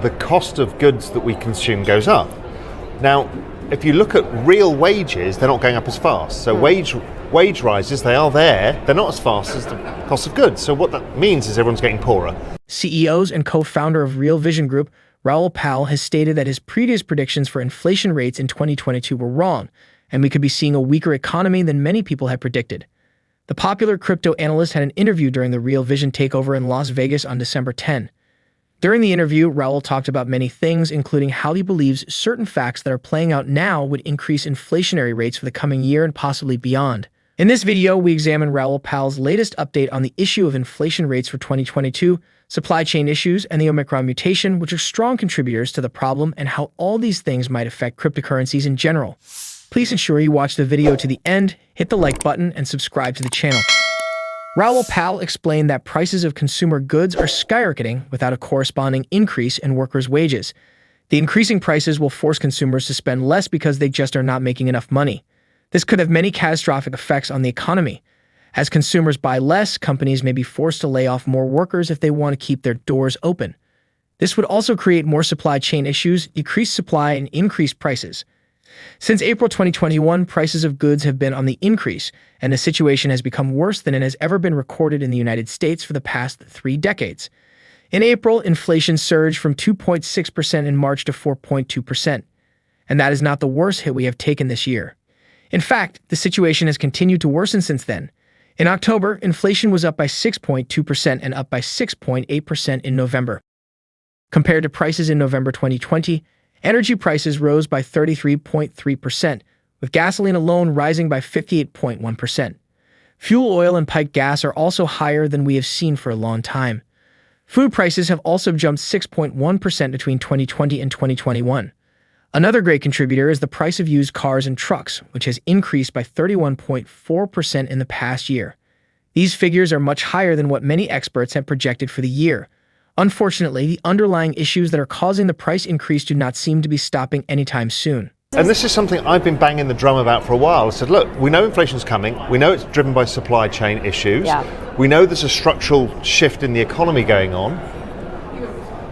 the cost of goods that we consume goes up. Now, if you look at real wages, they're not going up as fast. So wage rises, they are there, they're not as fast as the cost of goods. So what that means is everyone's getting poorer. CEOs and co-founder of Real Vision Group, Raoul has stated that his previous predictions for inflation rates in 2022 were wrong, and we could be seeing a weaker economy than many people had predicted. The popular crypto analyst had an interview during the Real Vision takeover in Las Vegas on December 10. During the interview, Raoul talked about many things, including how he believes certain facts that are playing out now would increase inflationary rates for the coming year and possibly beyond. In this video, we examine Raoul Pal's latest update on the issue of inflation rates for 2022, supply chain issues, and the Omicron mutation, which are strong contributors to the problem, and how all these things might affect cryptocurrencies in general. Please ensure you watch the video to the end, hit the like button, and subscribe to the channel. Raoul explained that prices of consumer goods are skyrocketing without a corresponding increase in workers' wages. The increasing prices will force consumers to spend less because they just are not making enough money. This could have many catastrophic effects on the economy. As consumers buy less, companies may be forced to lay off more workers if they want to keep their doors open. This would also create more supply chain issues, decrease supply, and increase prices. Since April 2021, prices of goods have been on the increase, and the situation has become worse than it has ever been recorded in the United States for the past 3 decades. In April, inflation surged from 2.6% in March to 4.2%, and that is not the worst hit we have taken this year. In fact, the situation has continued to worsen since then. In October, inflation was up by 6.2% and up by 6.8% in November. Compared to prices in November 2020, energy prices rose by 33.3%, with gasoline alone rising by 58.1%. Fuel oil and pipe gas are also higher than we have seen for a long time. Food prices have also jumped 6.1% between 2020 and 2021. Another great contributor is the price of used cars and trucks, which has increased by 31.4% in the past year. These figures are much higher than what many experts have projected for the year. Unfortunately, the underlying issues that are causing the price increase do not seem to be stopping anytime soon. And this is something I've been banging the drum about for a while. I said, look, we know inflation's coming. We know it's driven by supply chain issues. Yeah. We know there's a structural shift in the economy going on.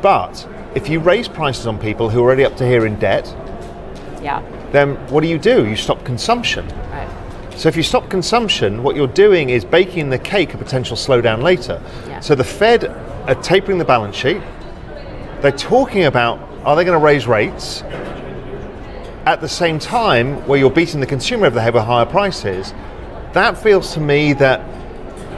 But if you raise prices on people who are already up to here in debt, then what do? You stop consumption. Right. So if you stop consumption, what you're doing is baking the cake a potential slowdown later. Yeah. So the Fed are tapering the balance sheet. They're talking about, are they going to raise rates? At the same time, where you're beating the consumer over the head with higher prices, that feels to me that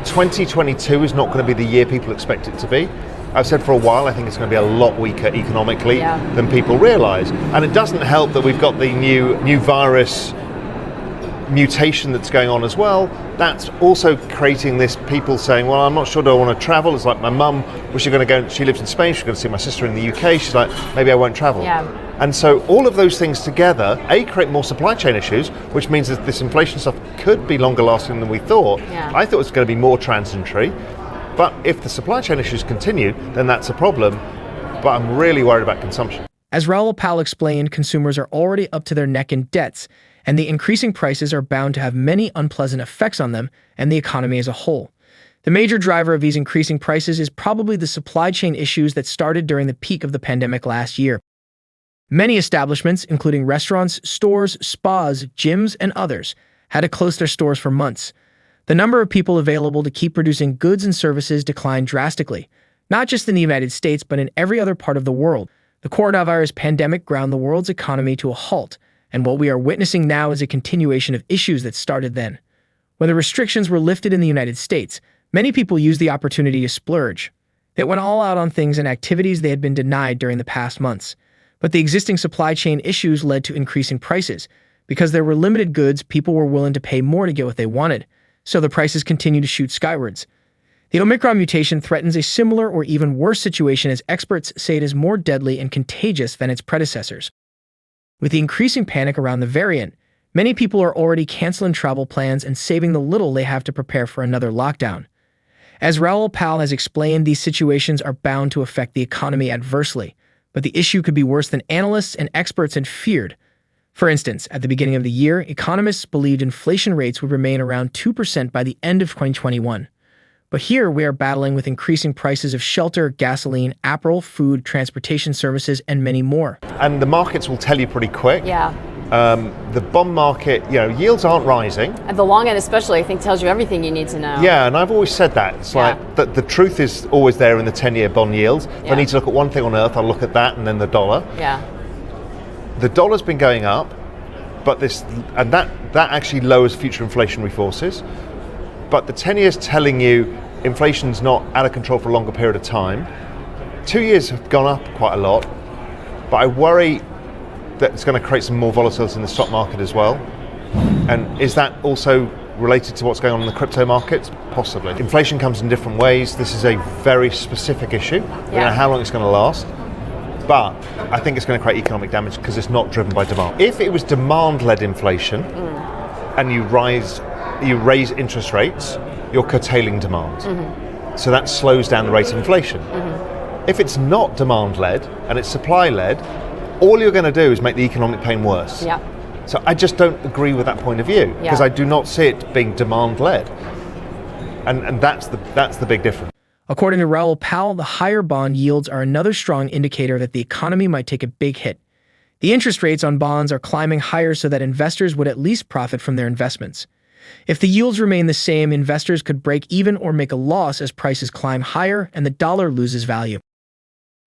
2022 is not going to be the year people expect it to be. I've said for a while, I think it's going to be a lot weaker economically than people realize. And it doesn't help that we've got the new virus mutation that's going on as well. That's also creating this people saying, well, I'm not sure, do I want to travel? It's like my mum, was she going to go, she lives in Spain, she's going to see my sister in the UK, she's like, maybe I won't travel. Yeah. And so all of those things together, create more supply chain issues, which means that this inflation stuff could be longer lasting than we thought. Yeah. I thought it was going to be more transitory, but if the supply chain issues continue, then that's a problem, but I'm really worried about consumption. As Raoul explained, consumers are already up to their neck in debts, and the increasing prices are bound to have many unpleasant effects on them and the economy as a whole. The major driver of these increasing prices is probably the supply chain issues that started during the peak of the pandemic last year. Many establishments, including restaurants, stores, spas, gyms, and others, had to close their stores for months. The number of people available to keep producing goods and services declined drastically, not just in the United States, but in every other part of the world. The coronavirus pandemic ground the world's economy to a halt, and what we are witnessing now is a continuation of issues that started then. When the restrictions were lifted in the United States, many people used the opportunity to splurge. They went all out on things and activities they had been denied during the past months. But the existing supply chain issues led to increasing prices. Because there were limited goods, people were willing to pay more to get what they wanted, so the prices continue to shoot skywards. The Omicron mutation threatens a similar or even worse situation, as experts say it is more deadly and contagious than its predecessors. With the increasing panic around the variant, many people are already canceling travel plans and saving the little they have to prepare for another lockdown. As Raoul has explained, these situations are bound to affect the economy adversely, but the issue could be worse than analysts and experts had feared. For instance, at the beginning of the year, economists believed inflation rates would remain around 2% by the end of 2021. But here we are battling with increasing prices of shelter, gasoline, apparel, food, transportation services, and many more. And the markets will tell you pretty quick. Yeah. The bond market, yields aren't rising. At the long end especially, I think tells you everything you need to know. Yeah, and I've always said that. It's like the truth is always there in the 10-year bond yields. If I need to look at one thing on earth, I'll look at that and then the dollar. Yeah. The dollar's been going up, but that actually lowers future inflationary forces. But the 10 years telling you inflation's not out of control for a longer period of time. 2 years have gone up quite a lot, but I worry that it's going to create some more volatility in the stock market as well. And is that also related to what's going on in the crypto markets? Possibly. Inflation comes in different ways. This is a very specific issue. We don't know how long it's going to last, but I think it's going to create economic damage because it's not driven by demand. If it was demand-led inflation and you raise interest rates, you're curtailing demand. So that slows down the rate of inflation. If it's not demand-led and it's supply-led, all you're going to do is make the economic pain worse. Yeah. So I just don't agree with that point of view because I do not see it being demand-led. And that's the big difference. According to Raoul Pal, the higher bond yields are another strong indicator that the economy might take a big hit. The interest rates on bonds are climbing higher so that investors would at least profit from their investments. If the yields remain the same, investors could break even or make a loss as prices climb higher and the dollar loses value.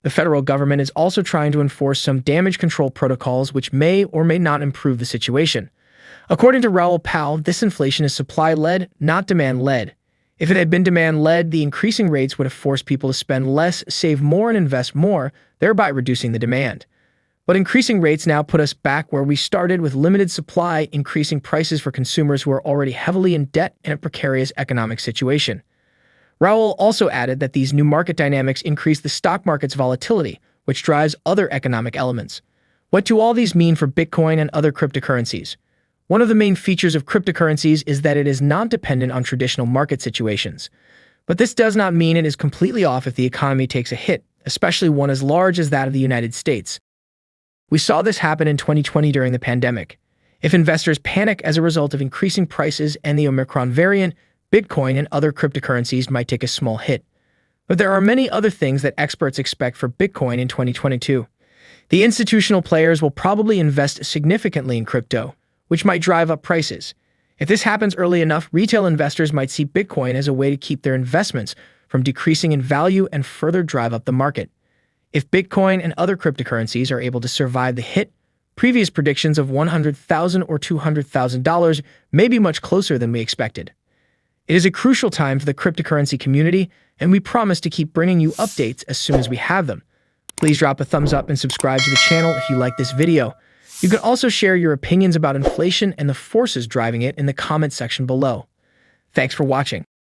The federal government is also trying to enforce some damage control protocols which may or may not improve the situation. According to Raoul Pal, this inflation is supply-led, not demand-led. If it had been demand-led, the increasing rates would have forced people to spend less, save more, and invest more, thereby reducing the demand. But increasing rates now put us back where we started with limited supply, increasing prices for consumers who are already heavily in debt and a precarious economic situation. Raoul also added that these new market dynamics increase the stock market's volatility, which drives other economic elements. What do all these mean for Bitcoin and other cryptocurrencies? One of the main features of cryptocurrencies is that it is not dependent on traditional market situations. But this does not mean it is completely off if the economy takes a hit, especially one as large as that of the United States. We saw this happen in 2020 during the pandemic. If investors panic as a result of increasing prices and the Omicron variant, Bitcoin and other cryptocurrencies might take a small hit. But there are many other things that experts expect for Bitcoin in 2022. The institutional players will probably invest significantly in crypto, which might drive up prices. If this happens early enough, retail investors might see Bitcoin as a way to keep their investments from decreasing in value and further drive up the market. If Bitcoin and other cryptocurrencies are able to survive the hit, previous predictions of $100,000 or $200,000 may be much closer than we expected. It is a crucial time for the cryptocurrency community, and we promise to keep bringing you updates as soon as we have them. Please drop a thumbs up and subscribe to the channel if you like this video. You can also share your opinions about inflation and the forces driving it in the comment section below. Thanks for watching.